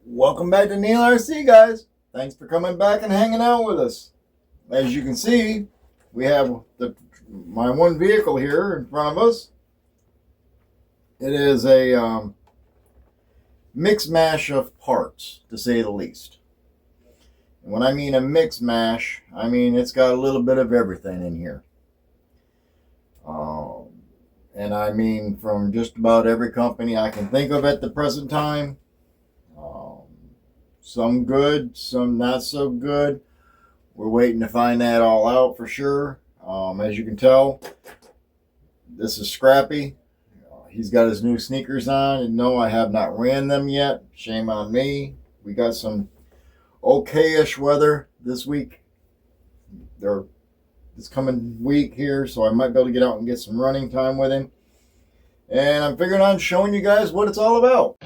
Welcome back to Neil RC, guys. Thanks for coming back and hanging out with us. As you can see, we have my one vehicle here in front of us. It is a mix mash of parts, to say the least. And when I mean a mix mash, I mean it's got a little bit of everything in here. And I mean from just about every company I can think of at the present time. Some good, some not so good. We're waiting to find that all out for sure. As you can tell, this is Scrappy. He's got his new sneakers on, and no, I have not ran them yet. Shame on me. We got some okay-ish weather this week. This coming week here, so I might be able to get out and get some running time with him. And I'm figuring on showing you guys what it's all about.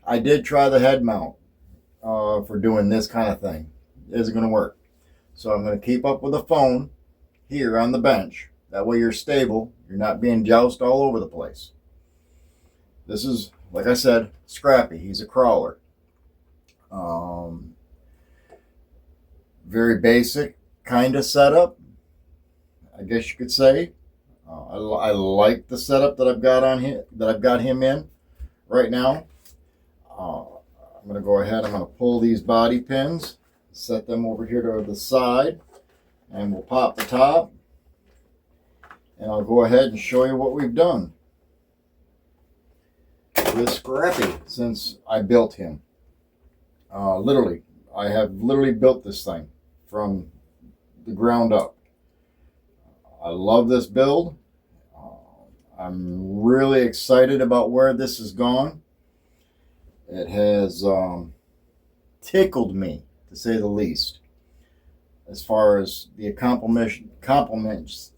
I did try the head mount for doing this kind of thing. It isn't going to work. So I'm going to keep up with the phone here on the bench. That way you're stable. You're not being jousted all over the place. This is, like I said, Scrappy. He's a crawler. Very basic kind of setup, I guess you could say. I like the setup that I've got on him, in right now. I'm going to go ahead, I'm going to pull these body pins, set them over here to the side, and we'll pop the top. And I'll go ahead and show you what we've done with Scrappy since I built him. I have literally built this thing from the ground up. I love this build. I'm really excited about where this has gone. It has tickled me, to say the least, as far as the accomplishments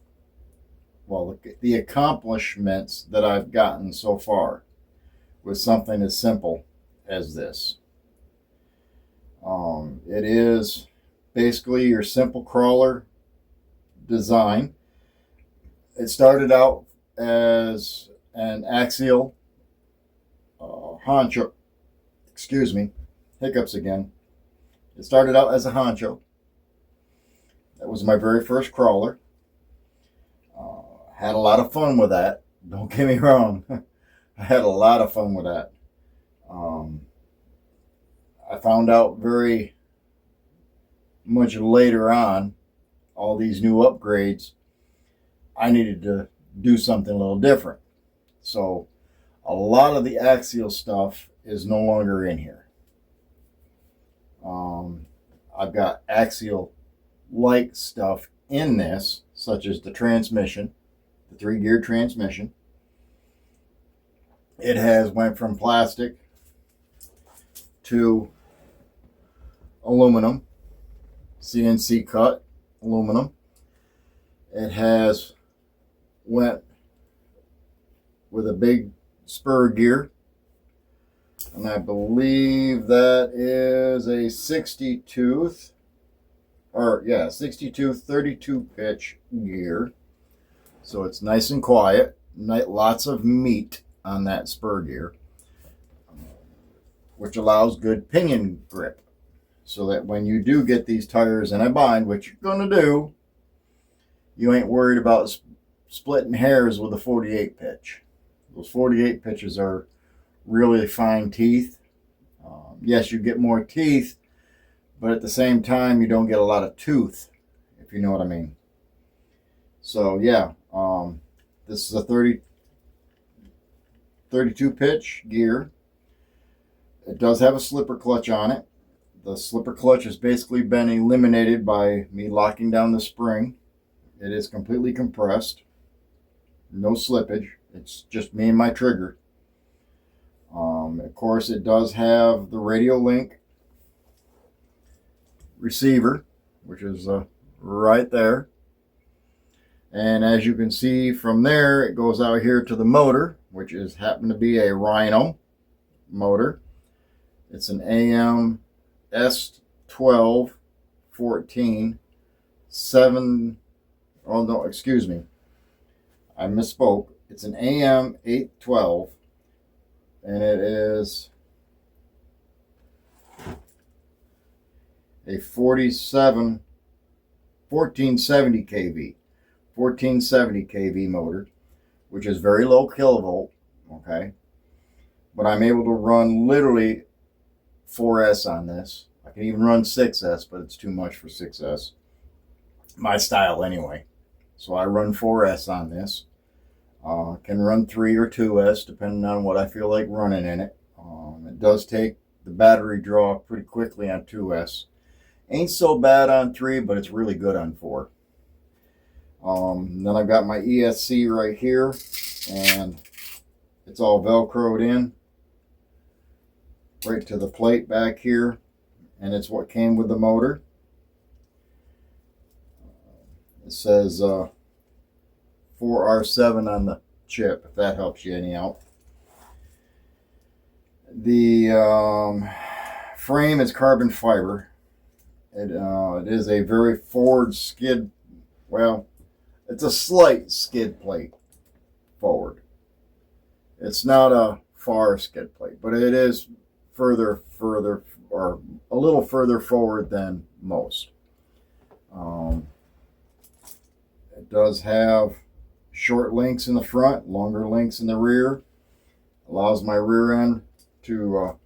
that I've gotten so far with something as simple as this. It is basically your simple crawler design. It started out as an axial honcho. Excuse me, hiccups again. It started out as a honcho. That was my very first crawler. Had a lot of fun with that. Don't get me wrong. I had a lot of fun with that. I found out very much later on, all these new upgrades, I needed to do something a little different. So a lot of the axial stuff is no longer in here. I've got axial-like stuff in this, such as the transmission, the 3-gear transmission. It has went from plastic to aluminum, CNC cut aluminum. It has went with a big spur gear, and I believe that is a 60-tooth 32 pitch gear. So it's nice and quiet, lots of meat on that spur gear, which allows good pinion grip, so that when you do get these tires in a bind, which you're going to do, you ain't worried about splitting hairs with a 48 pitch. Those 48 pitches are really fine teeth. Yes, you get more teeth, but at the same time, you don't get a lot of tooth, if you know what I mean. So yeah, this is a 32 pitch gear. It does have a slipper clutch on it. The slipper clutch has basically been eliminated by me locking down the spring. It is completely compressed. No slippage. It's just me and my trigger. Of course, it does have the radio link receiver, which is right there. And as you can see from there, it goes out here to the motor, which is happened to be a Rhino motor. It's an AM S12 14 7. Oh no, excuse me, I misspoke. It's an AM 812, and it is a 1470 kV 1470 kV motor, which is very low kilovolt. Okay, but I'm able to run literally 4S on this. I can even run 6S, but it's too much for 6S, my style anyway. So I run 4S on this. Can run 3 or 2S depending on what I feel like running in it. It does take the battery draw pretty quickly on 2S. Ain't so bad on 3, but it's really good on 4. Then I've got my ESC right here, and it's all velcroed in right to the plate back here, and it's what came with the motor. It says 4R7 on the chip, if that helps you any out. The frame is carbon fiber. It is a very forward skid. Well, it's a slight skid plate forward. It's not a far skid plate, but it is further, or a little further forward than most. It does have short links in the front, longer links in the rear. Allows my rear end to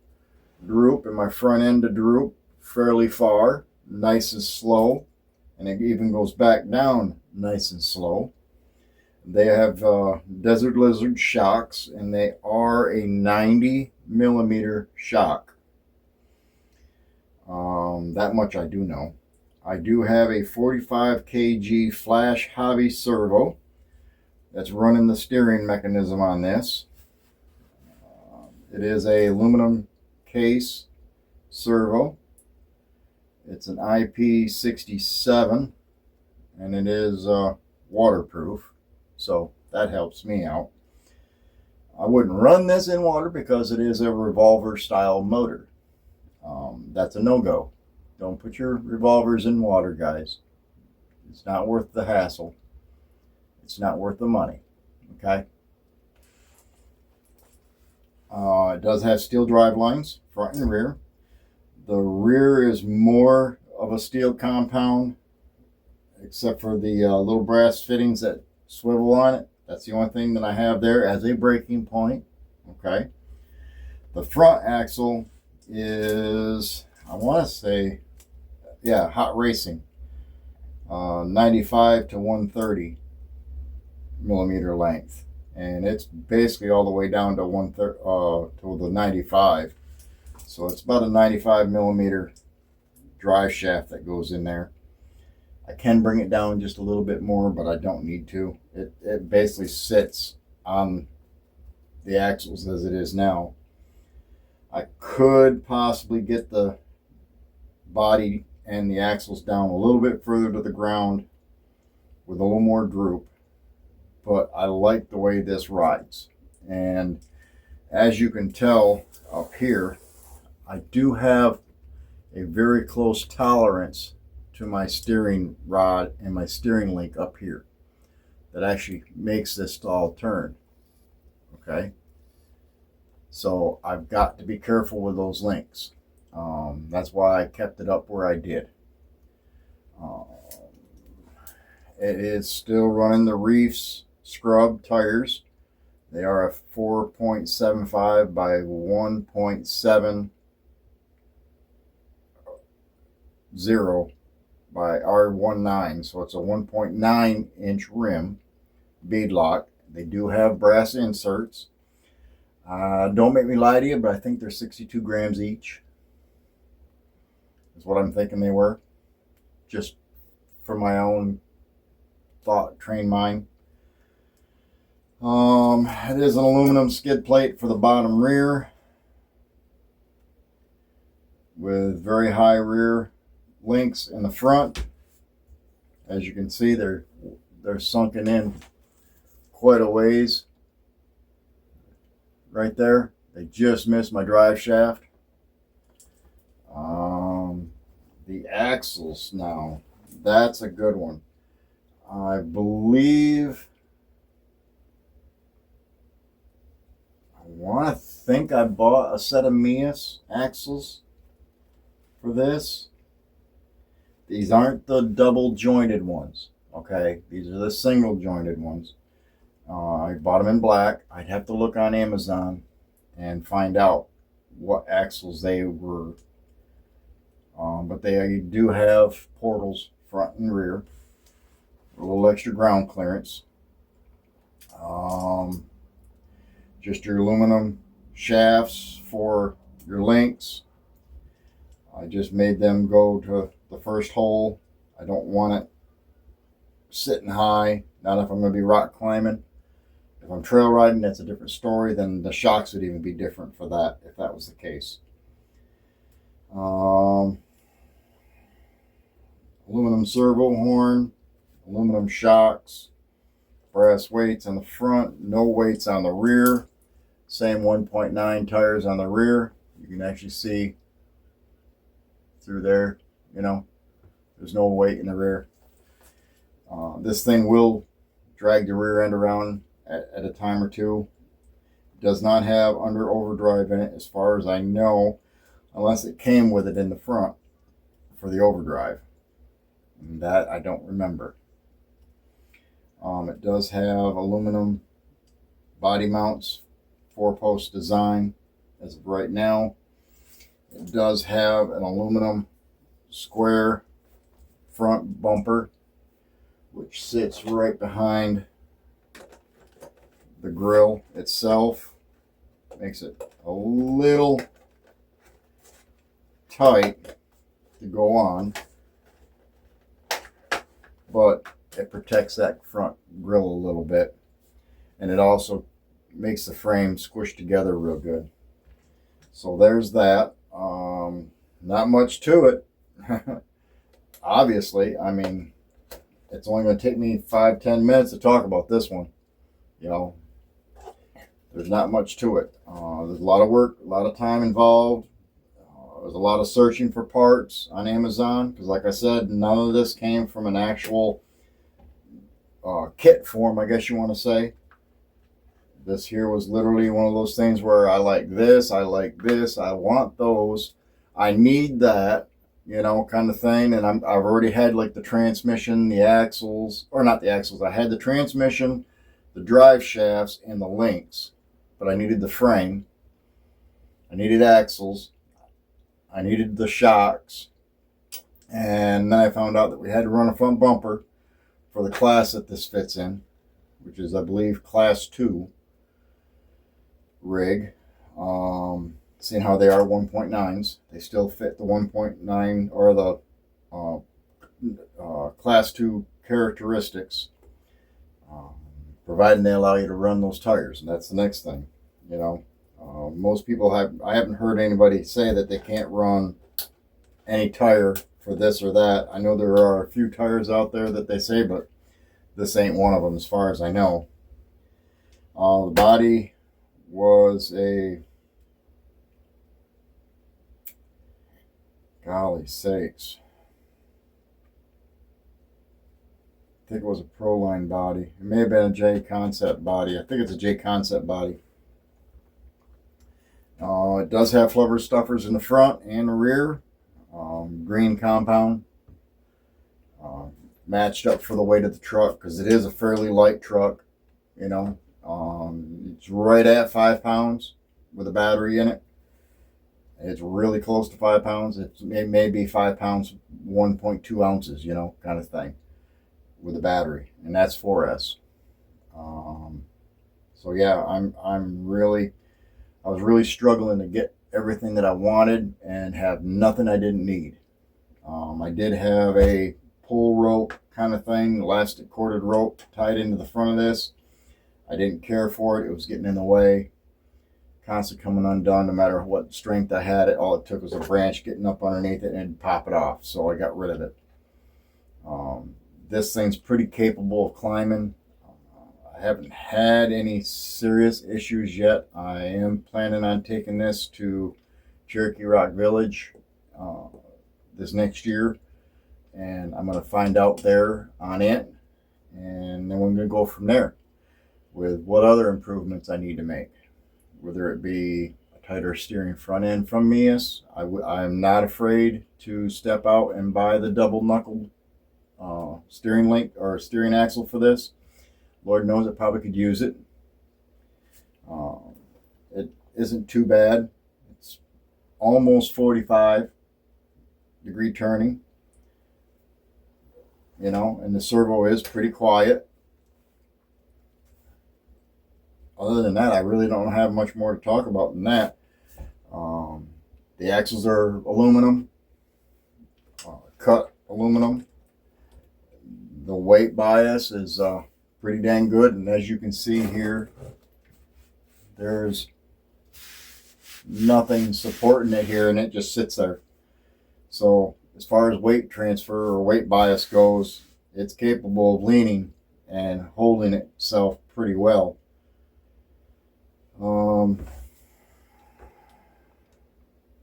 droop and my front end to droop fairly far, nice and slow, and it even goes back down nice and slow. They have Desert Lizard shocks, and they are a 90 millimeter shock. That much I do know. I do have a 45 kg flash hobby servo that's running the steering mechanism on this. It is a aluminum case servo. It's an IP67, and it is waterproof, so that helps me out. I wouldn't run this in water because it is a Revolver style motor. That's a no-go. Don't put your revolvers in water, guys. It's not worth the hassle. It's not worth the money. Okay? It does have steel drive lines, front and rear. The rear is more of a steel compound, except for the little brass fittings that swivel on it. That's the only thing that I have there as a breaking point. Okay. The front axle is, I want to say, yeah, hot racing, 95 to 130 millimeter length, and it's basically all the way down to to the 95. So it's about a 95 millimeter drive shaft that goes in there. I can bring it down just a little bit more, but I don't need to. It basically sits on the axles as it is now. I could possibly get the body and the axles down a little bit further to the ground with a little more droop, but I like the way this rides. And as you can tell up here, I do have a very close tolerance to my steering rod and my steering link up here that actually makes this all turn. Okay, so I've got to be careful with those links. That's why I kept it up where I did. It is still running the Reefs scrub tires. They are a 4.75 by 1.70 by R19, so it's a 1.9 inch rim beadlock. They do have brass inserts. Don't make me lie to you, but I think they're 62 grams each. Is what I'm thinking they were. Just for my own thought, train mind. It is an aluminum skid plate for the bottom rear with very high rear links in the front. As you can see, they're they're sunken in quite a ways. Right there, they just missed my drive shaft. The axles now, that's a good one. I believe, I think I bought a set of Mias axles for this. These aren't the double jointed ones, okay? These are the single jointed ones. I bought them in black. I'd have to look on Amazon and find out what axles they were. But they do have portals front and rear, a little extra ground clearance. Just your aluminum shafts for your links. I just made them go to the first hole. I don't want it sitting high, not if I'm going to be rock climbing. If I'm trail riding, that's a different story. Then the shocks would even be different for that, if that was the case. Aluminum servo horn, aluminum shocks, brass weights on the front, no weights on the rear. Same 1.9 tires on the rear. You can actually see through there, you know, there's no weight in the rear. This thing will drag the rear end around at a time or two. It does not have under overdrive in it as far as I know, unless it came with it in the front for the overdrive. And that I don't remember. It does have aluminum body mounts, 4-post design as of right now. It does have an aluminum square front bumper, which sits right behind the grill itself. Makes it a little tight to go on, but it protects that front grill a little bit, and it also makes the frame squish together real good. So there's that. Not much to it. Obviously, I mean, it's only going to take me 5-10 minutes to talk about this one. You know, there's not much to it. There's a lot of work, a lot of time involved. There's a lot of searching for parts on Amazon, because like I said, none of this came from an actual kit form, I guess you want to say. This here was literally one of those things where I like this, I want those, I need that, you know, kind of thing. And I've already had like the transmission, the axles, or not the axles, I had the transmission, the drive shafts, and the links, but I needed the frame, I needed axles, I needed the shocks, and then I found out that we had to run a front bumper for the class that this fits in, which is, I believe, class 2 rig. Seeing how they are 1.9s, they still fit the 1.9 or the class 2 characteristics, providing they allow you to run those tires. And that's the next thing, you know. Most people I haven't heard anybody say that they can't run any tire for this or that. I know there are a few tires out there that they say, but this ain't one of them as far as I know. The body was a, golly sakes, I think it was a Proline body. It may have been a J Concept body. I think it's a J Concept body. It does have flubber stuffers in the front and the rear. Green compound. Matched up for the weight of the truck, because it is a fairly light truck, you know. It's right at 5 pounds with a battery in it. It's really close to 5 pounds. It may be 5 pounds, 1.2 ounces, you know, kind of thing, with a battery, and that's 4S. So yeah, I was really struggling to get everything that I wanted and have nothing I didn't need. I did have a pull rope kind of thing, elastic corded rope tied into the front of this. I didn't care for it. It was getting in the way, constantly coming undone no matter what strength I had it. All it took was a branch getting up underneath it and pop it off. So I got rid of it. This thing's pretty capable of climbing. I haven't had any serious issues yet. I am planning on taking this to Cherokee Rock Village this next year, and I'm going to find out there on it, and then we're going to go from there with what other improvements I need to make, whether it be a tighter steering front end from Mias. I'm not afraid to step out and buy the double knuckled steering link or steering axle for this. Lord knows I probably could use it. It isn't too bad. It's almost 45-degree turning, you know, and the servo is pretty quiet. Other than that, I really don't have much more to talk about than that. The axles are aluminum, cut aluminum. The weight bias is pretty dang good, and as you can see here, there's nothing supporting it here, and it just sits there. So as far as weight transfer or weight bias goes, it's capable of leaning and holding itself pretty well.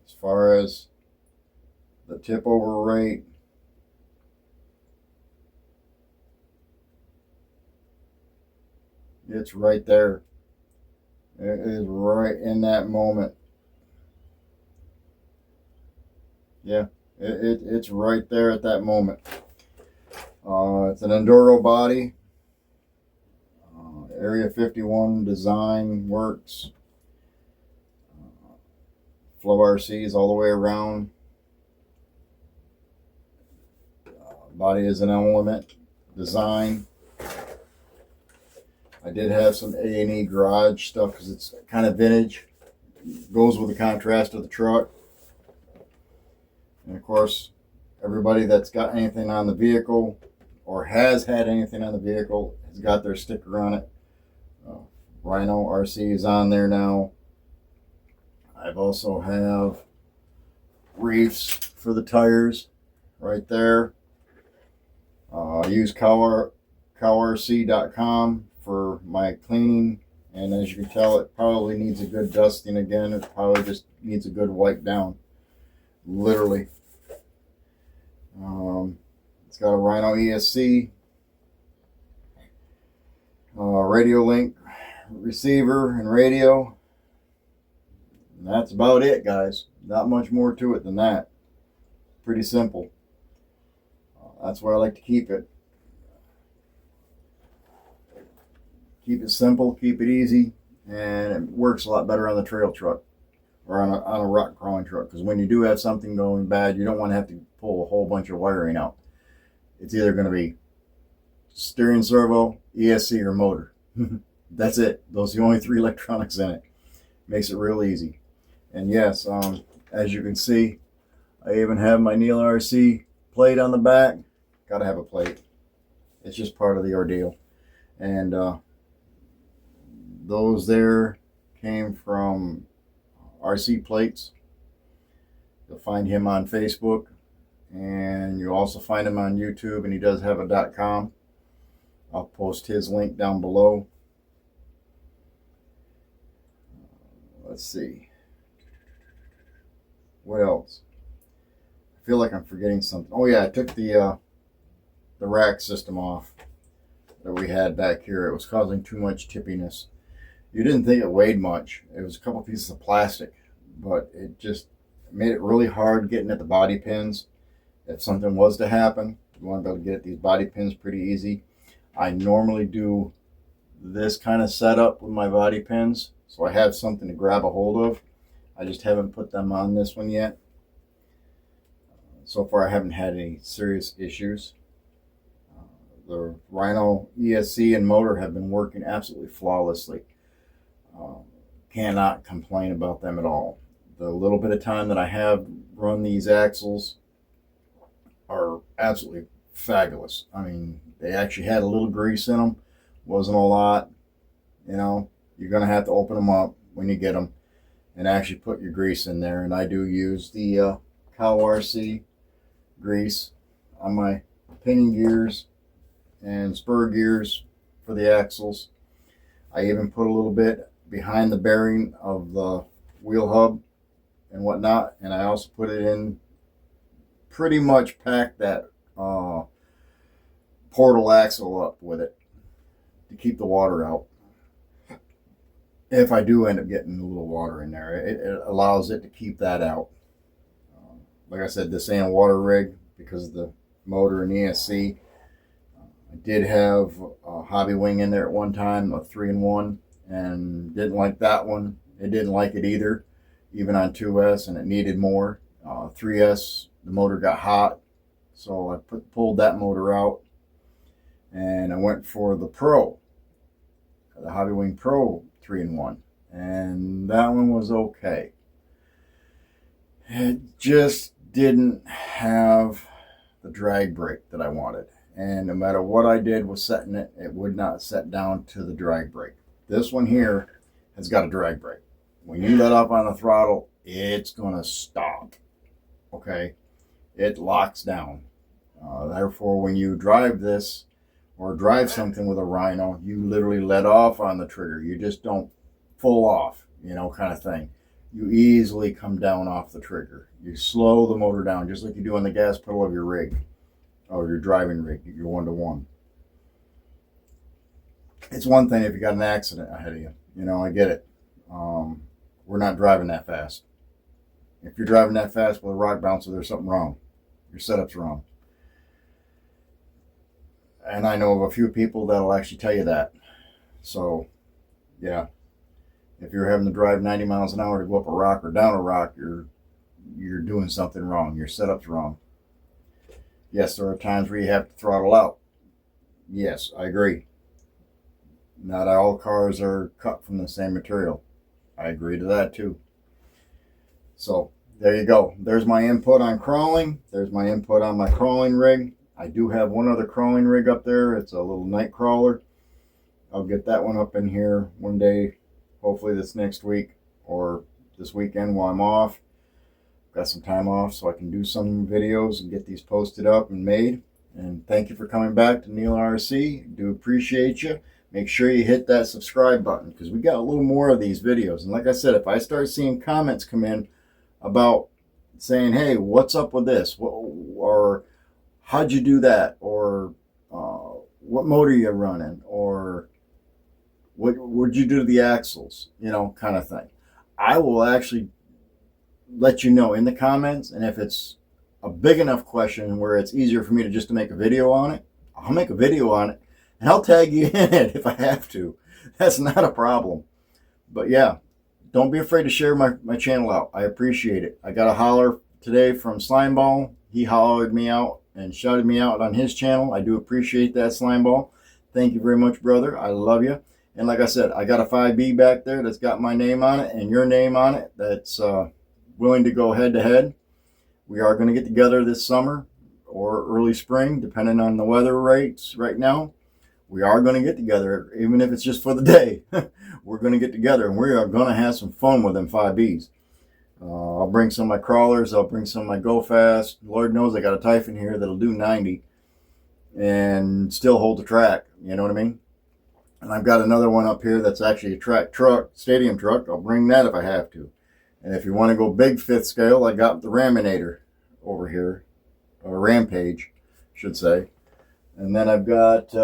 As far as the tip over rate, it's right there. It is right in that moment. Yeah, it's right there at that moment. It's an enduro body. Area 51 design works. Flow RCs all the way around. Body is an element design. I did have some A&E garage stuff because it's kind of vintage. Goes with the contrast of the truck. And of course, everybody that's got anything on the vehicle or has had anything on the vehicle has got their sticker on it. Rhino RC is on there now. I've also have reefs for the tires right there. I use cowrc.com for my cleaning, and as you can tell, it probably needs a good dusting again. It probably just needs a good wipe down, literally. It's got a Rhino ESC, radio link receiver and radio, and that's about it, guys. Not much more to it than that. Pretty simple. That's where I like to keep it. Keep it simple, keep it easy, and it works a lot better on the trail truck or on a rock crawling truck, because when you do have something going bad, you don't want to have to pull a whole bunch of wiring out. It's either going to be steering servo, ESC, or motor. That's it. Those are the only three electronics in it. Makes it real easy. And yes, as you can see, I even have my Neil RC plate on the back. Got to have a plate. It's just part of the ordeal. And those there came from RC Plates. You'll find him on Facebook, and you'll also find him on YouTube, and he does have a .com. I'll post his link down below. Let's see. What else? I feel like I'm forgetting something. Oh yeah, I took the rack system off that we had back here. It was causing too much tippiness. You didn't think it weighed much. It was a couple pieces of plastic, but it just made it really hard getting at the body pins. If something was to happen, you want to be able to get at these body pins pretty easy. I normally do this kind of setup with my body pins, so I have something to grab a hold of. I just haven't put them on this one yet. So far I haven't had any serious issues. The Rhino ESC and motor have been working absolutely flawlessly. Cannot complain about them at all. The little bit of time that I have run these axles are absolutely fabulous. I mean, they actually had a little grease in them. Wasn't a lot. You know, you're going to have to open them up when you get them and actually put your grease in there. And I do use the Cow RC grease on my pinion gears and spur gears for the axles. I even put a little bit behind the bearing of the wheel hub and whatnot, and I also put it in, pretty much packed that portal axle up with it to keep the water out. If I do end up getting a little water in there, it allows it to keep that out. Like I said, this ain't a water rig because of the motor and ESC. I did have a hobby wing in there at one time, a 3-in-1, and didn't like that one. It didn't like it either, even on 2S, and it needed more. 3S, the motor got hot, so I pulled that motor out, and I went for the Pro, the Hobby Wing Pro 3-in-1, and that one was okay. It just didn't have the drag brake that I wanted, and no matter what I did with setting it, it would not set down to the drag brake. This one here has got a drag brake. When you let up on the throttle, it's gonna stop. Okay, it locks down. Therefore, when you drive this or drive something with a Rhino, you literally let off on the trigger. You just don't full off, kind of thing. You easily come down off the trigger. You slow the motor down just like you do on the gas pedal of your rig or your driving rig, your 1-to-1. It's one thing if you got an accident ahead of you. I get it. We're not driving that fast. If you're driving that fast with a rock bouncer, there's something wrong. Your setup's wrong. And I know of a few people that'll actually tell you that. So, yeah. If you're having to drive 90 miles an hour to go up a rock or down a rock, you're doing something wrong. Your setup's wrong. Yes, there are times where you have to throttle out. Yes, I agree. Not all cars are cut from the same material. I agree to that too. So there you go. There's my input on crawling. There's my input on my crawling rig. I do have one other crawling rig up there. It's a little night crawler. I'll get that one up in here one day, hopefully this next week or this weekend while I'm off. Got some time off so I can do some videos and get these posted up and made. And thank you for coming back to Neil RC. Do appreciate you. Make sure you hit that subscribe button because we got a little more of these videos. And like I said, if I start seeing comments come in about saying, hey, what's up with this? Or how'd you do that? Or what motor you running? Or what'd you do to the axles? Kind of thing. I will actually let you know in the comments. And if it's a big enough question where it's easier for me to make a video on it, I'll make a video on it. And I'll tag you in it if I have to. That's not a problem. But yeah, don't be afraid to share my channel out. I appreciate it. I got a holler today from Slimeball. He hollered me out and shouted me out on his channel. I do appreciate that, Slimeball. Thank you very much, brother. I love you. And like I said, I got a 5B back there that's got my name on it and your name on it that's willing to go head to head. We are going to get together this summer or early spring, depending on the weather rates right now. We are going to get together, even if it's just for the day. We're going to get together, and we are going to have some fun with them 5Bs. I'll bring some of my crawlers. I'll bring some of my Go Fast. Lord knows I got a Typhon here that'll do 90 and still hold the track. You know what I mean? And I've got another one up here that's actually a track truck, stadium truck. I'll bring that if I have to. And if you want to go big 5th scale, I got the Raminator over here, or Rampage, I should say. And then I've got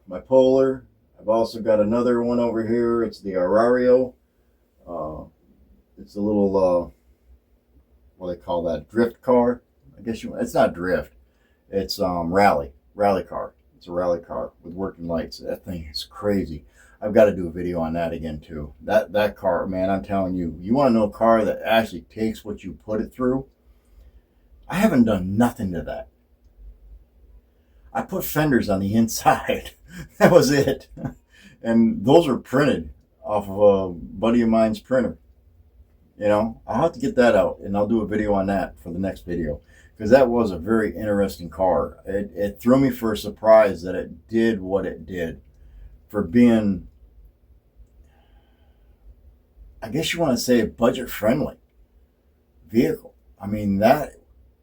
my Polar. I've also got another one over here. It's the Arario. It's a little, what do they call that? Drift car. I guess it's not drift. It's rally car. It's a rally car with working lights. That thing is crazy. I've got to do a video on that again too. That car, man, I'm telling you, you want to know a car that actually takes what you put it through? I haven't done nothing to that. I put fenders on the inside. That was it. And those are printed off of a buddy of mine's printer. I'll have to get that out and I'll do a video on that for the next video. Because that was a very interesting car. It threw me for a surprise that it did what it did. For being, I guess you want to say, a budget-friendly vehicle. I mean, that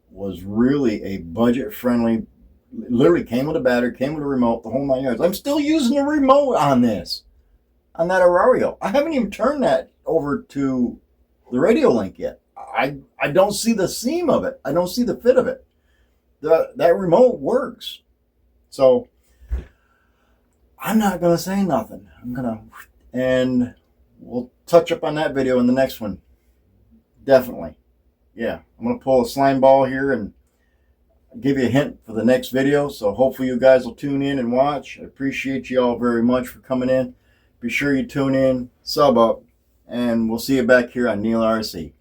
was really a budget-friendly, literally came with a battery, came with a remote, the whole 9 yards. I'm still using the remote on this, on that Aurario. I haven't even turned that over to the radio link yet. I don't see the seam of it. I don't see the fit of it. That remote works. So I'm not going to say nothing. And we'll touch up on that video in the next one. Definitely. Yeah, I'm going to pull a slime ball here and give you a hint for the next video. So hopefully you guys will tune in and watch. I appreciate you all very much for coming in. Be sure you tune in, sub up, and we'll see you back here on Neil RC.